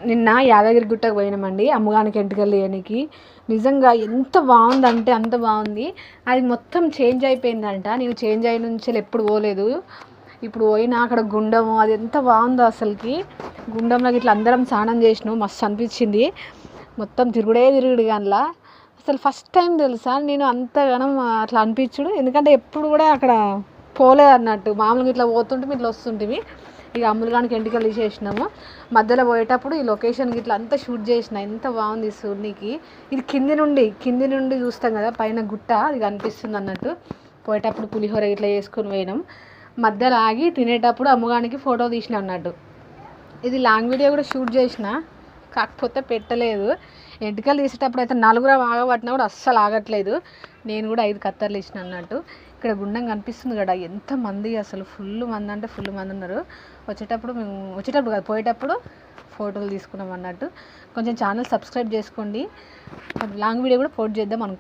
నిన్న యాదగిరి గుట్టకు పోయినామండి అమ్మగానికి ఎంటుకలు తీయడానికి. నిజంగా ఎంత బాగుందంటే అంత బాగుంది. అది మొత్తం చేంజ్ అయిపోయిందంట. నేను చేంజ్ అయిన నుంచి ఎప్పుడు పోలేదు. ఇప్పుడు పోయినా అక్కడ గుండము అది ఎంత బాగుందో అసలుకి. గుండంలోకి ఇట్లా అందరం స్నానం చేసినాం, మస్తు అనిపించింది. మొత్తం తిరుగుడు అందులో. అసలు ఫస్ట్ టైం తెలుసా నేను అంతగానం అట్లా అనిపించుడు. ఎందుకంటే ఎప్పుడు కూడా అక్కడ పోలేదు అన్నట్టు. మామూలుగా ఇట్లా పోతుంటే ఇట్లా వస్తుంటివి. ఇక అమ్ములుగానికి ఎంటికలు తీసేసినాము. మధ్యలో పోయేటప్పుడు ఈ లొకేషన్కి ఇట్లా అంతా షూట్ చేసిన. ఎంత బాగుంది సూర్నికి. ఇది కింది నుండి చూస్తాం కదా, పైన గుట్ట అది కనిపిస్తుంది అన్నట్టు. పోయేటప్పుడు పులిహోర ఇట్లా వేసుకొని పోయినాం. మధ్యలో ఆగి తినేటప్పుడు అమ్మగానికి ఫోటో తీసిన అన్నట్టు. ఇది లాంగ్ వీడియో కూడా షూట్ చేసిన, కాకపోతే పెట్టలేదు. ఎంటికలు తీసేటప్పుడు అయితే నలుగురు ఆగబట్టినా కూడా అస్సలు ఆగట్లేదు. నేను కూడా 5 కత్తర్లు ఇచ్చిన అన్నట్టు. ఇక్కడ గుండం కనిపిస్తుంది కదా, ఎంతమంది అసలు, ఫుల్ మంది అంటే ఫుల్ మంది ఉన్నారు. వచ్చేటప్పుడు కాదు, పోయేటప్పుడు ఫోటోలు తీసుకున్నాం అన్నట్టు. కొంచెం ఛానల్ సబ్స్క్రైబ్ చేసుకోండి. లాంగ్ వీడియో కూడా పోస్ట్ చేద్దాం అనుకుంటున్నాను.